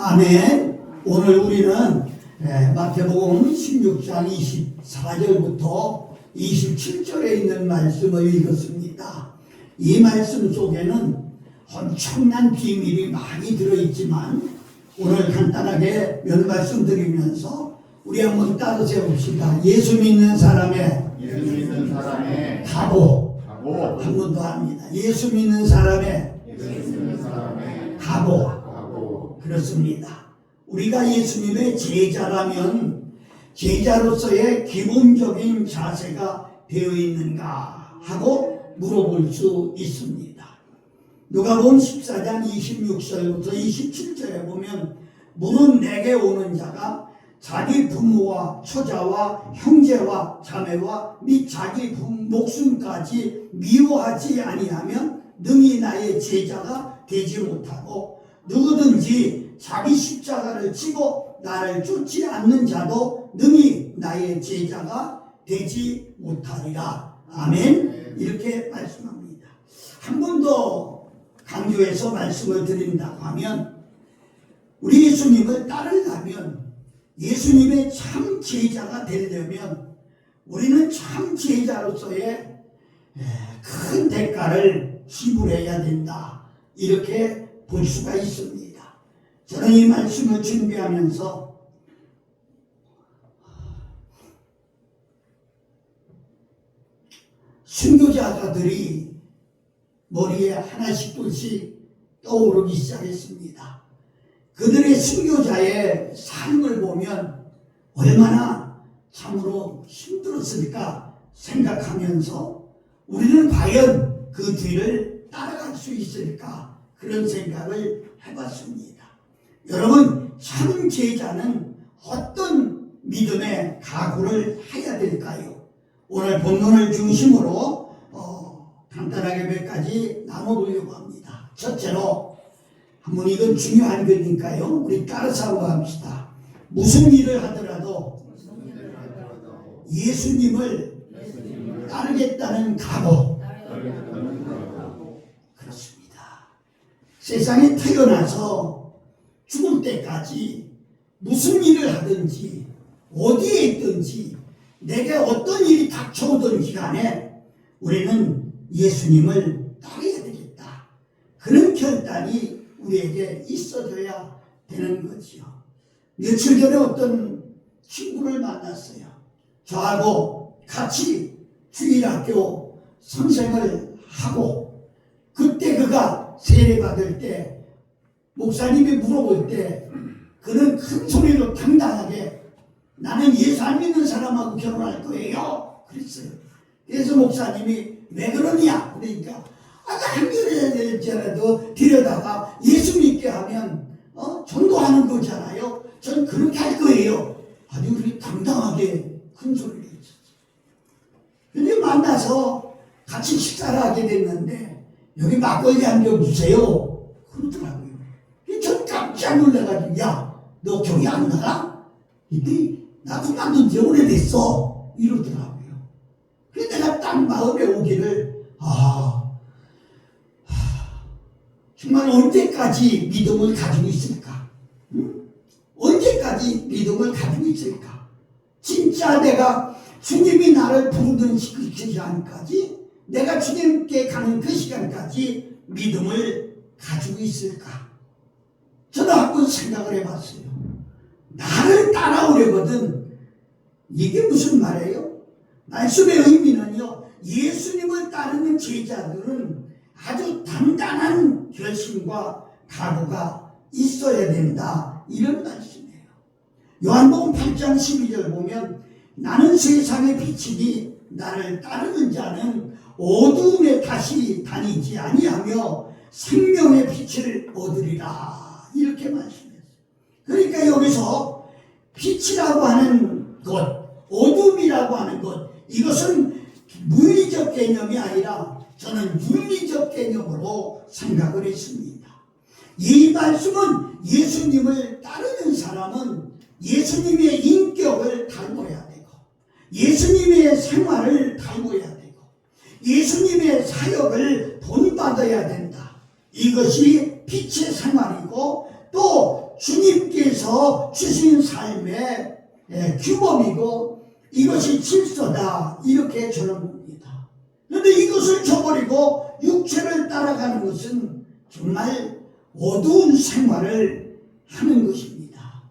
아멘. 오늘 우리는 마태복음 16장 24절부터 27절에 있는 말씀을 읽었습니다. 이 말씀 속에는 엄청난 비밀이 많이 들어있지만 오늘 간단하게 몇 말씀 드리면서 우리 한번 따라 세웁시다. 예수 믿는 사람의 각오. 한 번 더 합니다. 예수 믿는 사람의 각오. 그렇습니다. 우리가 예수님의 제자라면 제자로서의 기본적인 자세가 되어 있는가 하고 물어볼 수 있습니다. 누가복음 14장 26절부터 27절에 보면 무릇 내게 오는 자가 자기 부모와 처자와 형제와 자매와 및 자기 목숨까지 미워하지 아니하면 능히 나의 제자가 되지 못하고 누구든지 자기 십자가를 지고 나를 쫓지 않는 자도 능히 나의 제자가 되지 못하리라. 아멘. 이렇게 말씀합니다. 한 번 더 강조해서 말씀을 드린다고 하면 우리 예수님을 따르려면 예수님의 참 제자가 되려면 우리는 참 제자로서의 큰 대가를 지불해야 된다. 이렇게 볼 수가 있습니다. 저는 이 말씀을 준비하면서 순교자들이 머리에 하나씩 둘씩 떠오르기 시작했습니다. 그들의 순교자의 삶을 보면 얼마나 참으로 힘들었을까 생각하면서 우리는 과연 그 뒤를 따라갈 수 있을까 그런 생각을 해봤습니다. 여러분, 참 제자는 어떤 믿음의 각오를 해야 될까요? 오늘 본문을 중심으로 간단하게 몇 가지 나눠보려고 합니다. 첫째로, 한번 이건 중요한 거니까요. 우리 따라서 합시다. 무슨 일을 하더라도 예수님을 따르겠다는 각오. 그렇습니다. 세상에 태어나서 죽을 때까지 무슨 일을 하든지 어디에 있든지 내게 어떤 일이 닥쳐오든지 간에 우리는 예수님을 따라야 되겠다. 그런 결단이 우리에게 있어져야 되는 거지요. 며칠 전에 어떤 친구를 만났어요. 저하고 같이 주일학교 선생을 하고 그때 그가 세례받을 때 목사님이 물어볼 때 그는 큰 소리로 당당하게 나는 예수 안 믿는 사람하고 결혼할 거예요. 그랬어요. 그래서 목사님이 왜 그러냐? 그러니까 한 개라도 들여다가 예수 믿게 하면 전도하는 거잖아요. 전 그렇게 할 거예요. 아주 우리 당당하게 큰 소리를 했었어요. 근데 만나서 같이 식사를 하게 됐는데 여기 막걸리 한 병 주세요. 그러더라고요. 전 깜짝 놀라가지고 야, 너 교회 안 나가? 이때 나 그만둔 지 오래됐어. 이러더라고요. 그래서 내가 딱 마음에 오기를 정말 언제까지 믿음을 가지고 있을까? 응? 언제까지 믿음을 가지고 있을까? 진짜 내가 주님이 나를 부르는 그 시간까지 내가 주님께 가는 그 시간까지 믿음을 가지고 있을까? 저는 한번 생각을 해봤어요. 나를 따라오려거든. 이게 무슨 말이에요? 말씀의 의미는요, 예수님을 따르는 제자들은 아주 단단한 결심과 각오가 있어야 된다. 이런 말씀이에요. 요한복음 8장 12절 보면 나는 세상의 빛이니 나를 따르는 자는 어두움에 다시 다니지 아니하며 생명의 빛을 얻으리라. 이렇게 말씀했어요. 그러니까 여기서 빛이라고 하는 것, 어둠이라고 하는 것, 이것은 물리적 개념이 아니라 저는 윤리적 개념으로 생각을 했습니다. 이 말씀은 예수님을 따르는 사람은 예수님의 인격을 닮아야 되고 예수님의 생활을 닮아야 되고 예수님의 사역을 본받아야 된다. 이것이 빛의 생활이고 또 주님께서 주신 삶의 규범이고 이것이 질서다, 이렇게 저는 봅니다. 그런데 이것을 저버리고 육체를 따라가는 것은 정말 어두운 생활을 하는 것입니다.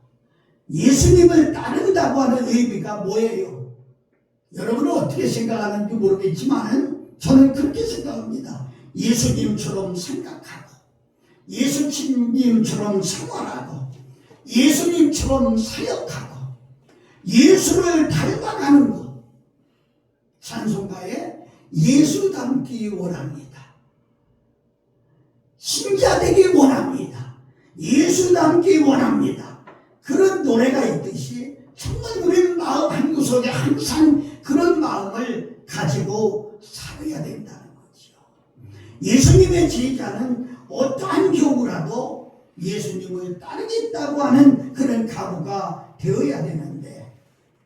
예수님을 따른다고 하는 의미가 뭐예요? 여러분은 어떻게 생각하는지 모르겠지만 저는 그렇게 생각합니다. 예수님처럼 생각하고, 예수님처럼 생활하고, 예수님처럼 사역하고, 예수를 닮아가는 것. 찬송가에 예수 닮기 원합니다. 신자 되기 원합니다. 예수 닮기 원합니다. 그런 노래가 있듯이 정말 우리는 마음 한구석에 항상 그런 마음을 가지고 살아야 된다는 거죠. 예수님의 제자는 어떠한 경우라도 예수님을 따르겠다고 하는 그런 각오가 되어야 되는데,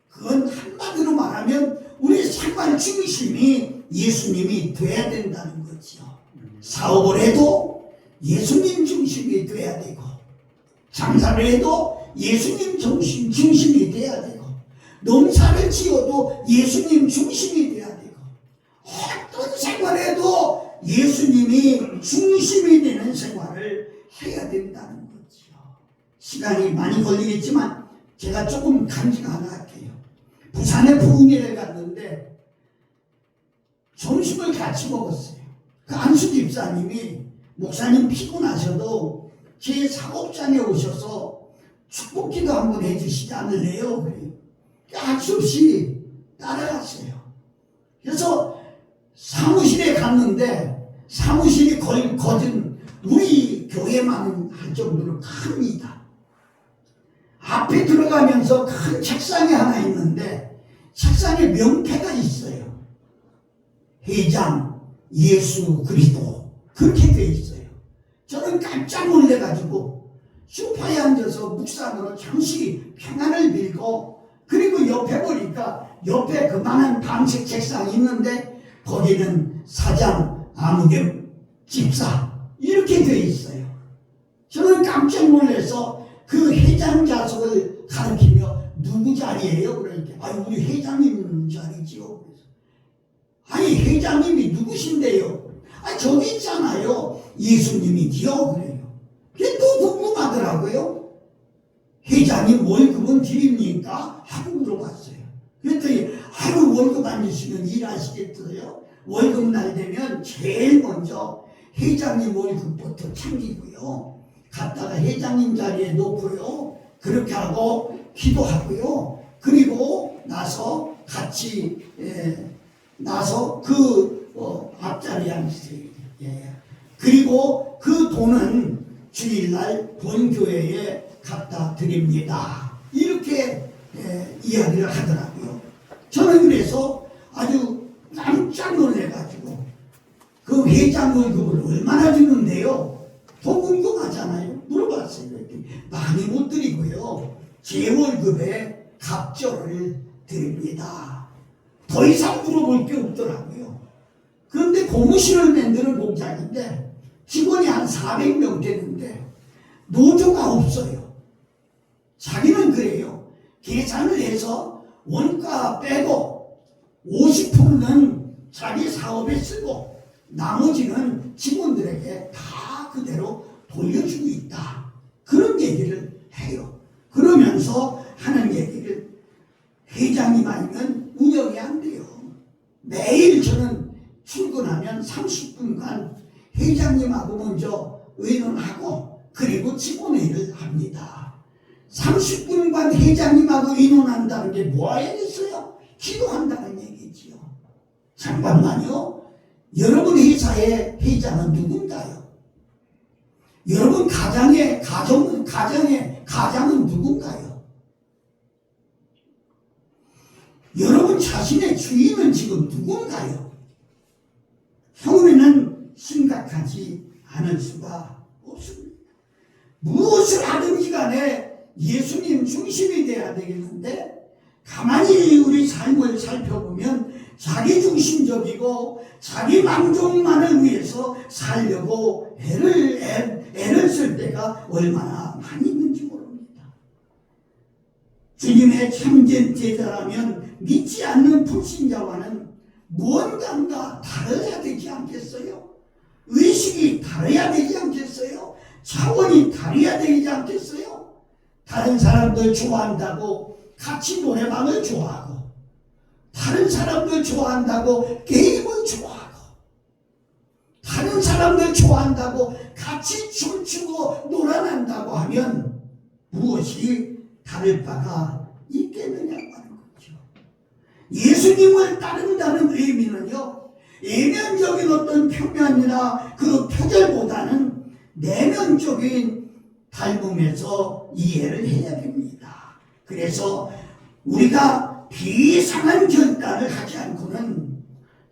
그건 한마디로 말하면 우리 생활 중심이 예수님이 돼야 된다는 거죠. 사업을 해도 예수님 중심이 돼야 되고, 장사를 해도 예수님 중심이 돼야 되고, 농사를 지어도 예수님 중심이 돼야 되고, 어떤 생활에도 예수님이 중심이 되는 생활을 해야 된다는 거죠. 시간이 많이 걸리겠지만 제가 조금 간증 하나 할게요. 부산에 부흥회를 갔는데 점심을 같이 먹었어요. 그 안수 집사님이 목사님 피곤하셔도 제 사업장에 오셔서 축복기도 한번 해주시지 않을래요? 그래요. 할 수 없이 따라갔어요. 그래서 사무실에 갔는데 사무실이 거진 우리 교회만 할 정도로 큽니다. 앞에 들어가면서 큰 책상이 하나 있는데 책상에 명패가 있어요. 회장 예수 그리스도, 그렇게 돼 있어요. 저는 깜짝 놀래가지고 소파에 앉아서 묵상으로 잠시 평안을 빌고, 그리고 옆에 보니까 옆에 그만한 방식 책상이 있는데 거기는 사장 아무개 집사 이렇게 되어 있어요. 저는 깜짝 놀라서 그 회장 좌석을 가리키며 누구 자리예요? 그러니까 아니 우리 회장님 자리지요. 아니 회장님이 누구신데요? 아니 저기 있잖아요. 예수님이지요. 그래요. 그게 또 궁금하더라고요. 회장님 월급은 드립니까? 하고 물어봤어요. 그랬더니 하루 월급 안 주시면 일하시겠어요? 월급 날 되면 제일 먼저 회장님 월급부터 챙기고요. 갔다가 회장님 자리에 놓고요. 그렇게 하고 기도하고요. 그리고 나서 같이 나서 그 앞자리에 앉으세요. 그리고 그 돈은 주일날 본교회에 갖다 드립니다. 이렇게 이야기를 하더라고요. 저는 그래서 아주 깜짝 놀래가지고 그 회장 월급을 얼마나 주는데요? 더 궁금하잖아요. 물어봤어요. 많이 못 드리고요. 제 월급에 갑절을 드립니다. 더 이상 물어볼 게 없더라고요. 그런데 고무신을 만드는 공장인데 직원이 한 400명 되는데 노조가 없어요. 자기는 그래요. 계산을 해서 원가 빼고 50%는 자기 사업에 쓰고 나머지는 직원들에게 다 그대로 돌려주고 있다. 그런 얘기를 해요. 그러면서 하는 얘기를, 회장님 아니면 운영이 안 돼요. 매일 저는 출근하면 30분간 회장님하고 먼저 의논하고 그리고 직원회의를 합니다. 30분간 회장님하고 의논한다는 게 뭐하겠어요? 기도한다는 얘기지요. 잠깐만요. 여러분 회사의 회장은 누군가요? 여러분 가장은 누군가요? 여러분 자신의 주인은 지금 누군가요? 형우는 심각하지 않을 수가 없습니다. 무엇을 하든지 간에 예수님 중심이 돼야 되겠는데, 가만히 우리 삶을 살펴보면 자기 중심적이고 자기 만족만을 위해서 살려고 애를 쓸 때가 얼마나 많이 있는지 모릅니다. 주님의 참된 제자라면 믿지 않는 불신자와는 무언가 다르야 되지 않겠어요? 의식이 다르야 되지 않겠어요? 차원이 다르야 되지 않겠어요? 다른 사람들 좋아한다고 같이 노래방을 좋아하고, 다른 사람들 좋아한다고 게임을 좋아하고, 다른 사람들 좋아한다고 같이 춤추고 놀아난다고 하면 무엇이 다를 바가 있겠느냐고 하는 거죠. 예수님을 따른다는 의미는요, 외면적인 어떤 표면이나 그 표절보다는 내면적인 닮음에서 이해를 해야 됩니다. 그래서 우리가 비상한 결단을 하지 않고는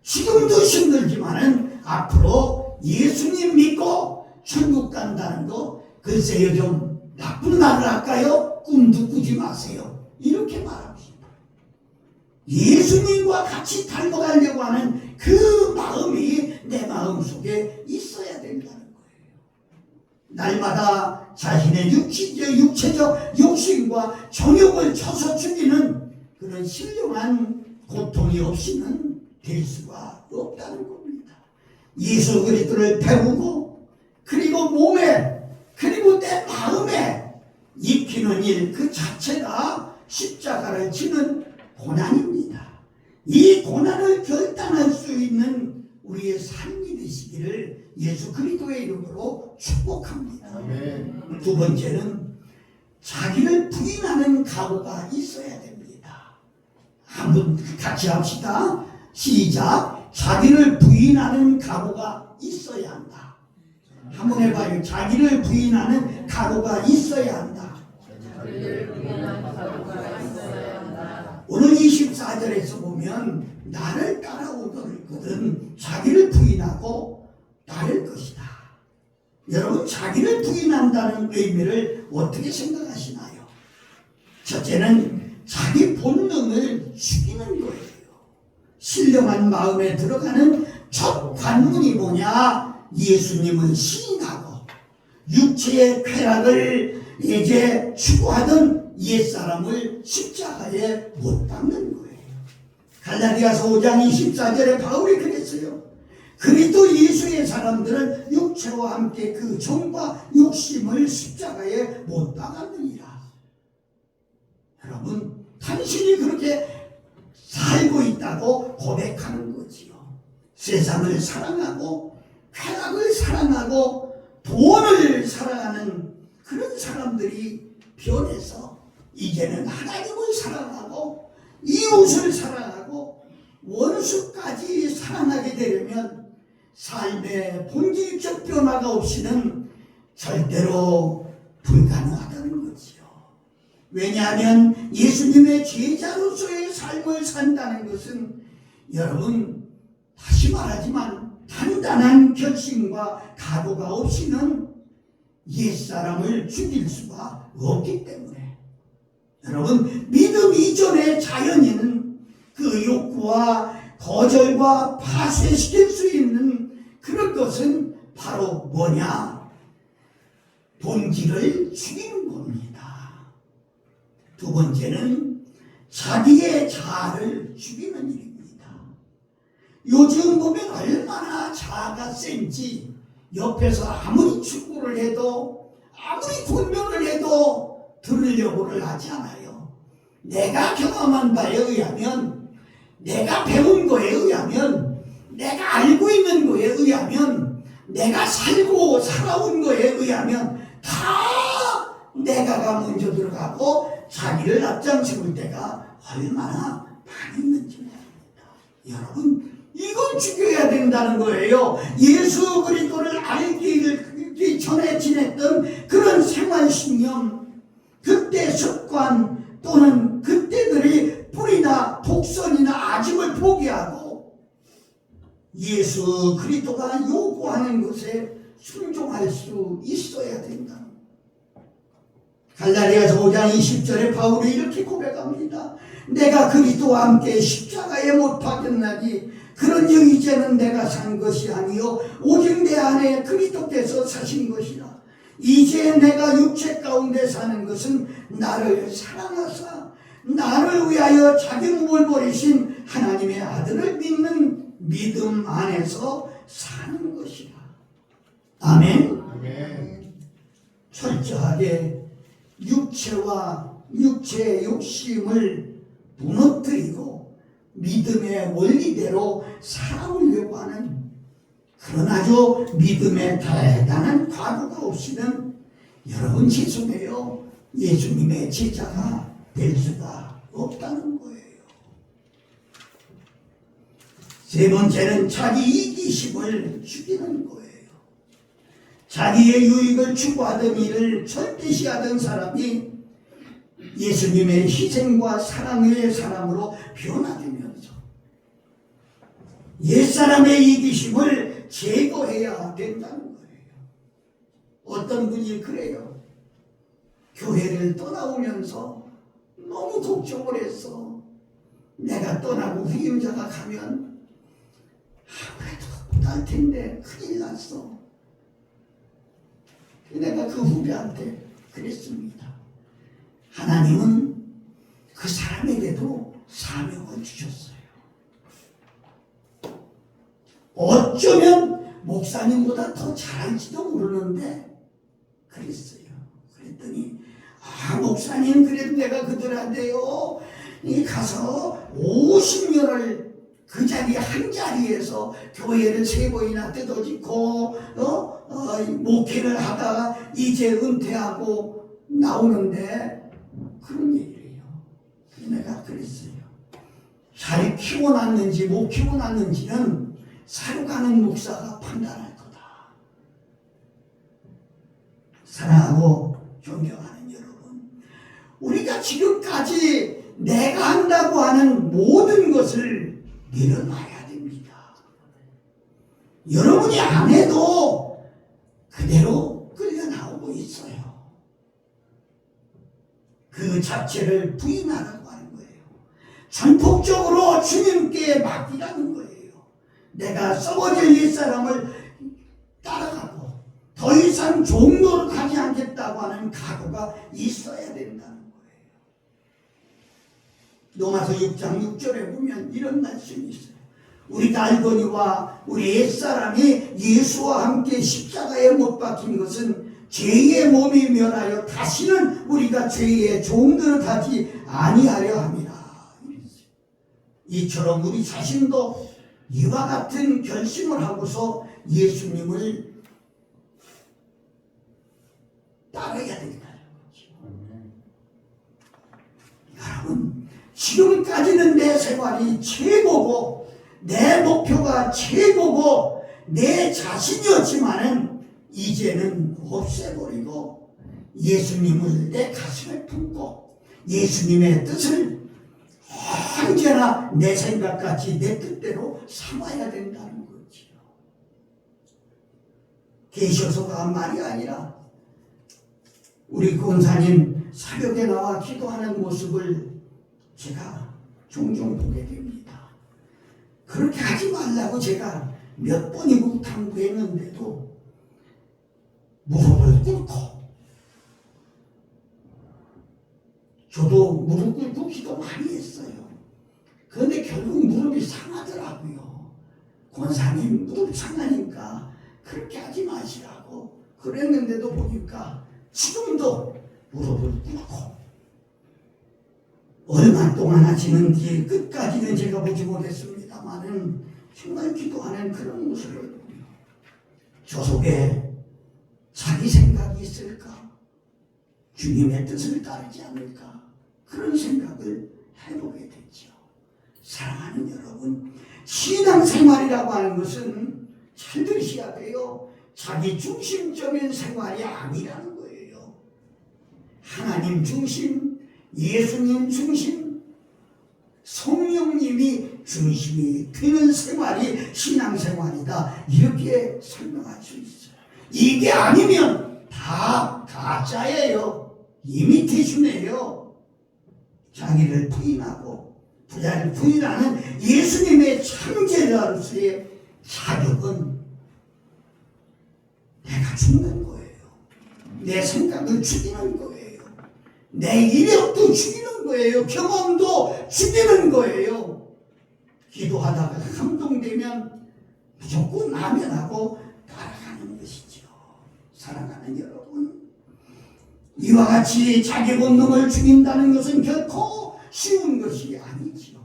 지금도 힘들지만은 앞으로 예수님 믿고 천국 간다는 거, 글쎄요, 좀 나쁜 말을 할까요? 꿈도 꾸지 마세요. 이렇게 말합니다. 예수님과 같이 닮아가려고 하는 그 마음이 내 마음 속에 있어야 된다는 거예요. 날마다 자신의 육체적 욕심과 정욕을 쳐서 죽이는 그런 신령한 고통이 없이는 될 수가 없다는 겁니다. 예수 그리스도를 배우고, 그리고 몸에, 그리고 내 마음에 입히는 일 그 자체가 십자가를 지는 고난입니다. 이 고난을 결단할 수 있는 우리의 삶이 되시기를 예수 그리스도의 이름으로 축복합니다. 아멘. 두 번째는 자기를 부인하는 각오가 있어야 됩니다. 한번 같이 합시다. 시작. 자기를 부인하는 각오가 있어야 한다. 한번 해봐요. 자기를 부인하는 각오가 있어야 한다. 오늘 24절에서 보면 나를 따라오거든 자기를 부인하고 따를 것이다. 여러분, 자기를 부인한다는 의미를 어떻게 생각하시나요? 첫째는 자기 본능을 죽이는 거예요. 신령한 마음에 들어가는 첫 관문이 뭐냐? 예수님을 시인하고 육체의 쾌락을 이제 추구하던 옛사람을 십자가에 못 박는 거예요. 갈라디아서 5장 24절에 바울이 그랬어요. 그리스도 예수의 사람들은 육체와 함께 그 정과 욕심을 십자가에 못 박았느니라. 여러분, 당신이 그렇게 살고 있다고 고백하는 거지요. 세상을 사랑하고 쾌락을 사랑하고 돈을 사랑하는 그런 사람들이 변해서 이제는 하나님을 사랑하고 이웃을 사랑하고 원수까지 사랑하게 되려면 삶의 본질적 변화가 없이는 절대로 불가능하다는 거지요. 왜냐하면 예수님의 제자로서의 삶을 산다는 것은 여러분, 다시 말하지만 단단한 결심과 각오가 없이는 옛사람을 죽일 수가 없기 때문에, 여러분, 믿음 이전의 자연인은 그 욕구와 거절과 파쇄시킬 수 있는 그런 것은 바로 뭐냐? 본질을 죽이는 겁니다. 두 번째는 자기의 자아를 죽이는 일입니다. 요즘 보면 얼마나 자아가 센지 옆에서 아무리 축구를 해도 아무리 권면을 해도 들으려고를 하지 않아요. 내가 경험한 바에 의하면, 내가 배운 거에 의하면, 내가 알고 있는 거에 의하면, 내가 살고 살아온 거에 의하면 다 내가가 먼저 들어가고 자기를 앞장세울 때가 얼마나 많이 있는지 모릅니다. 여러분, 이걸 죽여야 된다는 거예요. 예수 그리스도를 알기 전에 지냈던 그런 생활신념, 그때 습관 또는 그때들의 뿌리나 독선이나 아집을 포기하고 예수 그리스도가 요구하는 것에 순종할 수 있어야 된다. 갈라디아서 5장 20절에 바울이 이렇게 고백합니다. 내가 그리스도와 함께 십자가에 못 박혔나니 그런즉 이제는 내가 산 것이 아니요 오직 내 안에 그리스도께서 사신 것이라. 이제 내가 육체 가운데 사는 것은 나를 사랑하사 나를 위하여 자기 몸을 버리신 하나님의 아들을 믿는 믿음 안에서 사는 것이라. 아멘. 아멘. 철저하게 육체와 육체의 욕심을 무너뜨리고 믿음의 원리대로 살아오려고 하는 그런 아주 믿음의 대단한 과거가 없이는 여러분 죄송해요. 예수님의 제자가 될 수가 없다는 거예요. 세 번째는 자기 이기심을 죽이는 거예요. 자기의 유익을 추구하던 일을 절대시하던 사람이 예수님의 희생과 사랑의 사람으로 변화되면서 옛사람의 이기심을 제거해야 된다는 거예요. 어떤 분이 그래요. 교회를 떠나오면서 너무 걱정을 했어. 내가 떠나고 후임자가 가면 아무래도 못할 텐데 큰일 났어. 내가 그 후배한테 그랬습니다. 하나님은 그 사람에게도 사명을 주셨어요. 어쩌면 목사님보다 더 잘할지도 모르는데 그랬어요. 그랬더니 목사님 그래도 내가 그들한테요 가서 50년을 그 자리 한 자리에서 교회를 3번이나 뜯어짓고 목회를 하다가 이제 은퇴하고 나오는데 그런 얘기를 해요. 내가 그랬어요. 잘 키워놨는지 못 키워놨는지는 살아가는 목사가 판단할 거다. 사랑하고 존경하는 여러분, 우리가 지금까지 내가 한다고 하는 모든 것을 내려놔야 됩니다. 여러분이 안 해도 그대로 끌려 나오고 있어요. 그 자체를 부인하라고 하는 거예요. 전폭적으로 주님께 맡기라는 거예요. 내가 썩어질 옛사람을 따라가고 더 이상 종로를 가지 않겠다고 하는 각오가 있어야 된다는 거예요. 로마서 6장 6절에 보면 이런 말씀이 있어요. 우리 달거니와 우리 옛사람이 예수와 함께 십자가에 못 박힌 것은 죄의 몸이 멸하여 다시는 우리가 죄의 종들을 하지 아니하려 함이라. 이처럼 우리 자신도 이와 같은 결심을 하고서 예수님을 따라야 된다는 거죠. 여러분, 지금까지는 내 생활이 최고고 내 목표가 최고고 내 자신이었지만은 이제는 없애버리고 예수님을 내 가슴에 품고 예수님의 뜻을 언제나 내 생각같이 내 뜻대로 삼아야 된다는 거지요. 계셔서가 한 말이 아니라 우리 권사님 사역에 나와 기도하는 모습을 제가 종종 보게 됩니다. 그렇게 하지 말라고 제가 몇 번이고 당부했는데도 무릎을 꿇고, 저도 무릎 꿇고 기도 많이 했어요. 그런데 결국 무릎이 상하더라고요. 권사님 무릎 상하니까 그렇게 하지 마시라고 그랬는데도 보니까 지금도 무릎을 꿇고, 얼마 동안 하시는지 끝까지는 제가 보지 못했습니다만은 정말 기도하는 그런 모습을 보며 저 속에 자기 생각이 있을까? 주님의 뜻을 따르지 않을까? 그런 생각을 해보게 됐죠. 사랑하는 여러분, 신앙생활이라고 하는 것은 잘 들으셔야 돼요. 자기 중심적인 생활이 아니라는 거예요. 하나님 중심, 예수님 중심, 성령님이 중심이 되는 생활이 신앙생활이다. 이렇게 설명할 수 있어요. 이게 아니면 다 가짜예요. 이미테이션이에요. 자기를 부인하고 부자를 부인하는 예수님의 참제자로서의 자격은 내가 죽는 거예요. 내 생각을 죽이는 거예요. 내 이력도 죽이는 거예요. 경험도 죽이는 거예요. 기도하다가 감동되면 무조건 아멘하고 따라가는 것이죠. 사랑하는 여러분, 이와 같이 자기 본능을 죽인다는 것은 결코 쉬운 것이 아니지요.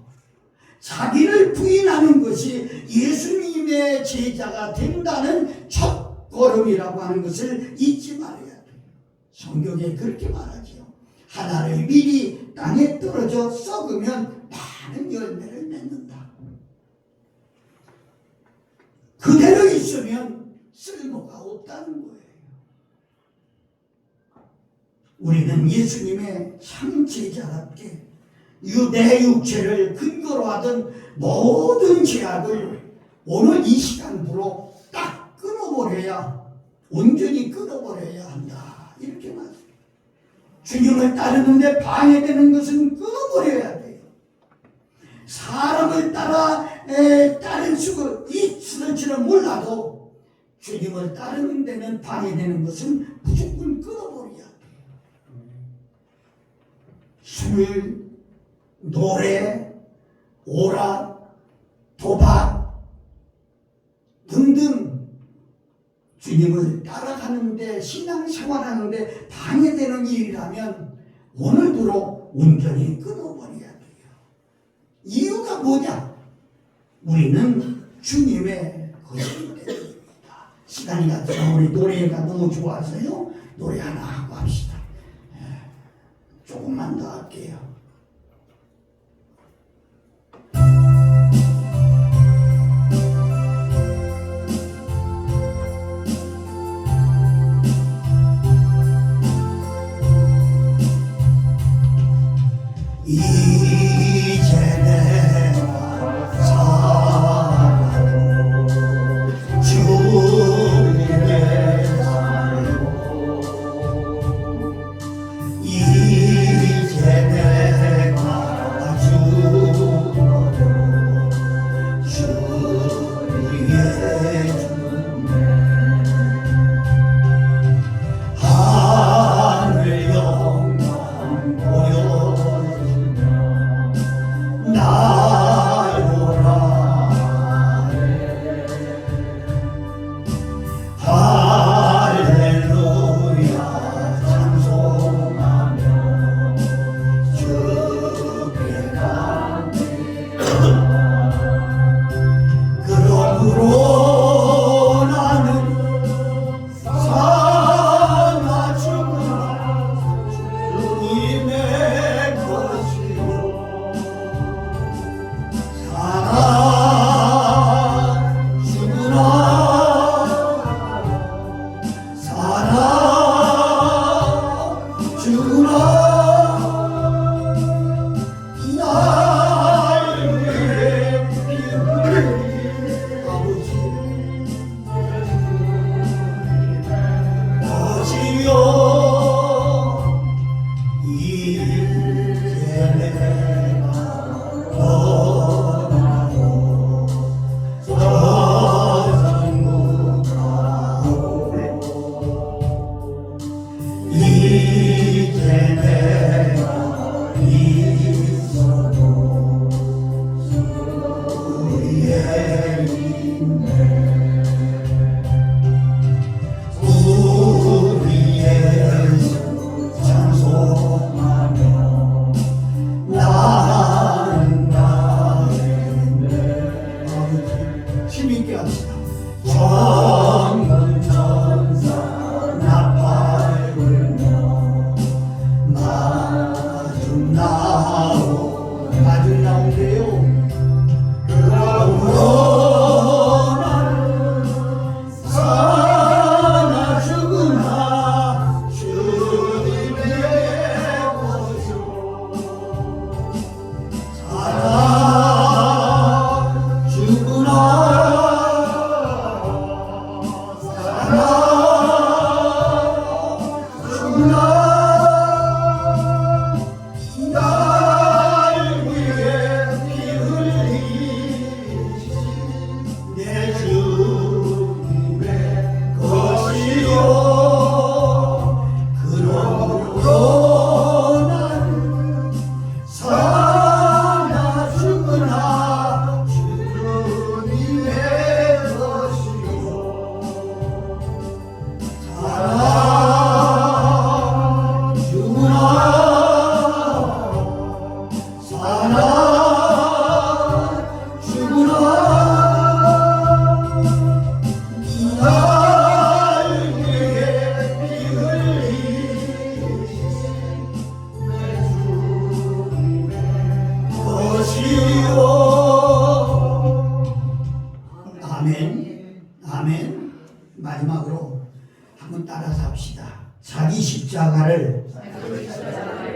자기를 부인하는 것이 예수님의 제자가 된다는 첫 걸음이라고 하는 것을 잊지 말아야 돼요. 성경에 그렇게 말하지요. 하나를 미리 땅에 떨어져 썩으면 많은 열매를 맺는다. 그대로 있으면 쓸모가 없다는 거예요. 우리는 예수님의 참 제자답게 내 육체를 근거로 하던 모든 죄악을 오늘 이 시간부로 딱 끊어버려야, 온전히 끊어버려야 한다. 이렇게 말해요. 주님을 따르는데 방해되는 것은 끊어버려야 돼요. 사람을 따를 수가 있을지는 몰라도 주님을 따르는 데는 방해되는 것은 무조건 끊어버려야 돼요. 술, 노래, 오락, 도박 등등 주님을 따라가는데, 신앙생활하는데 방해되는 일이라면 오늘부로 온전히 끊어버려야 돼요. 이유가 뭐냐? 우리는 주님의 것이기 때문입니다. 시간이 갔지만 우리 노래가 너무 좋아서요. 노래 하나 하고 합시다. 조금만 더 할게요. 이제 내가 살아도 주님의 살고, 이제 내가 죽어도 주님의 주님, 하늘 영광 보여 나오라. 할렐루야 찬송하며 주께 감사합니다. 그러므로 나는 사나 죽으나 주님의 것이요 이제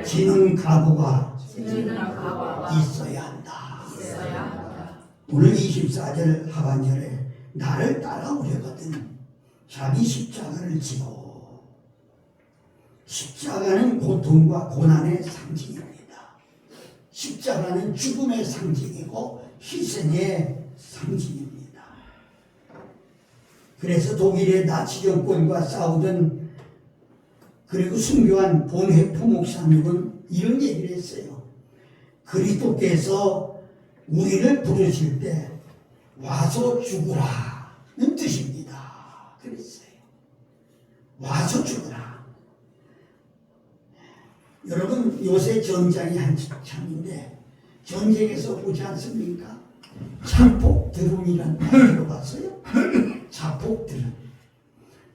지는 각오가 지는 각오가 있어야 한다. 있어야 한다. 오늘 24절 하반절에 나를 따라오려거든 자기 십자가를 지고, 십자가는 고통과 고난의 상징입니다. 십자가는 죽음의 상징이고 희생의 상징입니다. 그래서 독일의 나치 정권과 싸우던 그리고 순교한 본헤프 목사님은 이런 얘기를 했어요. 그리스도께서 우리를 부르실 때 와서 죽으라는 뜻입니다. 그랬어요. 와서 죽으라. 여러분, 요새 전장이 한참인데 전쟁에서 보지 않습니까? 자폭 드론이라는 말 들어봤어요? 자폭 드론.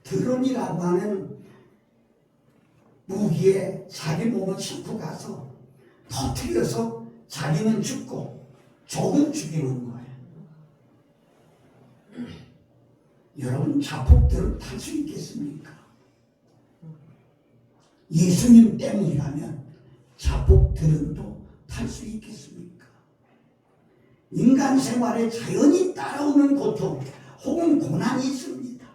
드론이라고 하는 무기에 자기 몸을 싣고 가서 터뜨려서 자기는 죽고 적은 죽이는 거예요. 여러분, 자폭 드론 탈 수 있겠습니까? 예수님 때문이라면 자폭 드론도 탈 수 있겠습니까? 인간 생활에 자연히 따라오는 고통 혹은 고난이 있습니다.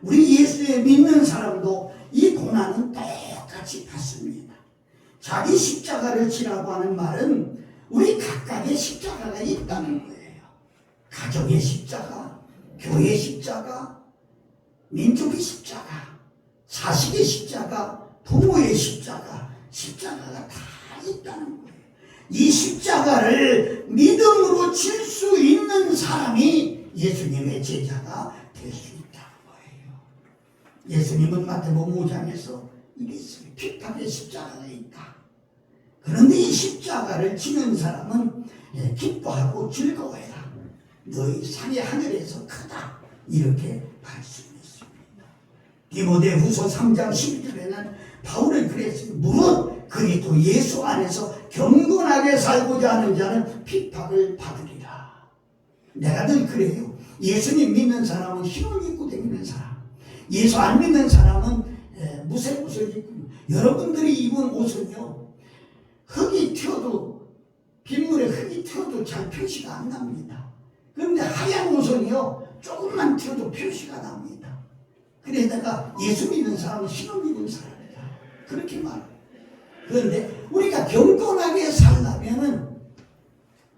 우리 예수에 믿는 사람도 이 고난은 똑같이 받습니다. 자기 십자가를 지라고 하는 말은 우리 각각의 십자가가 있다는 거예요. 가정의 십자가, 교회의 십자가, 민족의 십자가, 자식의 십자가, 부모의 십자가, 십자가가 다 있다는 거예요. 이 십자가를 믿음으로 질 수 있는 사람이 예수님의 제자가 될 수 있다는 거예요. 예수님은 마태복음 5장에서 이랬어요. 핍박의 십자가가 있다. 그런데 이 십자가를 지는 사람은 기뻐하고 즐거워해라. 너희 상이 하늘에서 크다. 이렇게 말씀했습니다. 디모데후서 3장 12절에는 바울은 그랬어요. 무릇 그리스도 예수 안에서 경건하게 살고자 하는 자는 핍박을 받으리라. 내가 늘 그래요. 예수님 믿는 사람은 흰옷 입고 다니는 사람, 예수 안 믿는 사람은 무색옷을 입고. 여러분들이 입은 옷은요, 흙이 튀어도, 빗물에 흙이 튀어도 잘 표시가 안 납니다. 그런데 하얀 옷은요, 조금만 튀어도 표시가 납니다. 그래다가 예수 믿는 사람은 흰옷 입은 사람이다. 그렇게 말해요. 그런데 우리가 경건하게 살려면은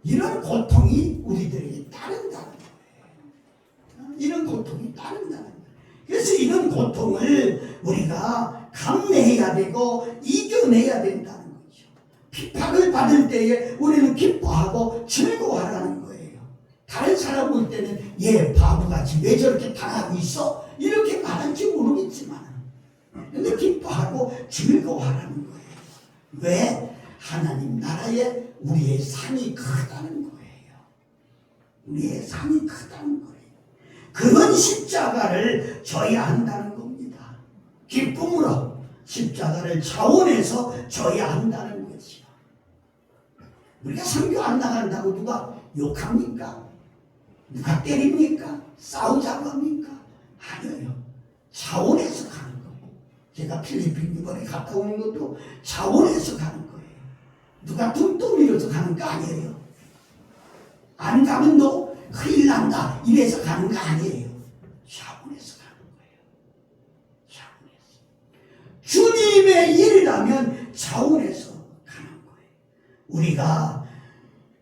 이런 고통이 우리들에게 따른다는 거예요. 이런 고통이 따른다는 거예요. 그래서 이런 고통을 우리가 감내해야 되고 이겨내야 된다는 거죠. 핍박을 받을 때에 우리는 기뻐하고 즐거워하라는 거예요. 다른 사람 볼 때는 얘 바보같이 왜 저렇게 당하고 있어? 이렇게 말할지 모르겠지만 근데 기뻐하고 즐거워하라는 거예요. 왜? 하나님 나라에 우리의 상이 크다는 거예요. 우리의 상이 크다는 거예요. 그런 십자가를 져야 한다는 겁니다. 기쁨으로 십자가를 차원에서 져야 한다는 거죠. 우리가 선교 안 나간다고 누가 욕합니까? 누가 때립니까? 싸우자고 합니까? 아니에요. 차원에서 가는 거고. 제가 필리핀 이번에 갔다 오는 것도 차원에서 가는 거예요. 누가 등 떠밀어서 가는 거 아니에요. 안 가면 너 큰일 난다 이래서 가는 거 아니에요. 차원에서 가는 거예요. 차원에서. 주님의 일이라면 차원에서 가는 거예요. 우리가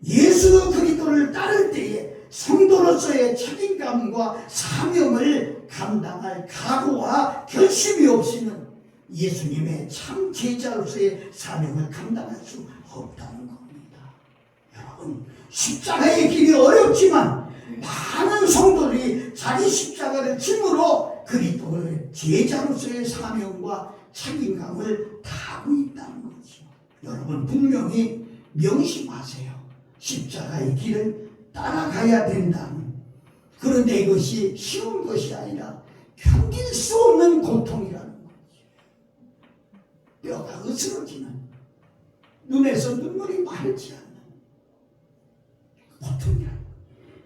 예수 그리스도를 따를 때에 성도로서의 책임감과 사명을 감당할 각오와 결심이 없이는 예수님의 참 제자로서의 사명을 감당할 수 없다는 겁니다. 여러분, 십자가의 길이 어렵지만 많은 성도들이 자기 십자가를 짐으로 그리스도의 제자로서의 사명과 책임감을 다하고 있다는 거죠. 여러분, 분명히 명심하세요. 십자가의 길을 따라가야 된다는. 그런데 이것이 쉬운 것이 아니라 견딜 수 없는 고통이라는 거죠. 뼈가 으스러지는, 눈에서 눈물이 마르지 않는 고통이라는 거예요.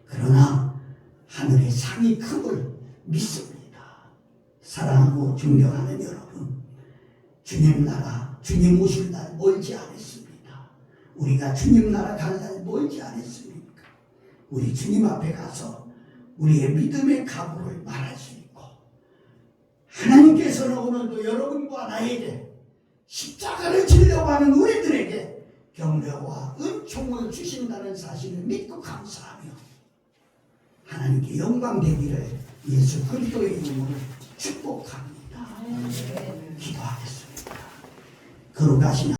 그러나 하늘의 상이 큼을 믿습니다. 사랑하고 존경하는 여러분, 주님 나라 주님 오실 날 멀지 않았습니다. 우리가 주님 나라 갈 날 멀지 않았습니까? 우리 주님 앞에 가서 우리의 믿음의 각오를 말할 수 있고, 하나님께서는 오늘도 여러분과 나에게 십자가를 지려고 하는 우리들에게 격려와 은총을 주신다는 사실을 믿고 감사하며 하나님께 영광 되기를 예수 그리스도의 이름으로 축복합니다. 기도하겠습니다. 거룩하신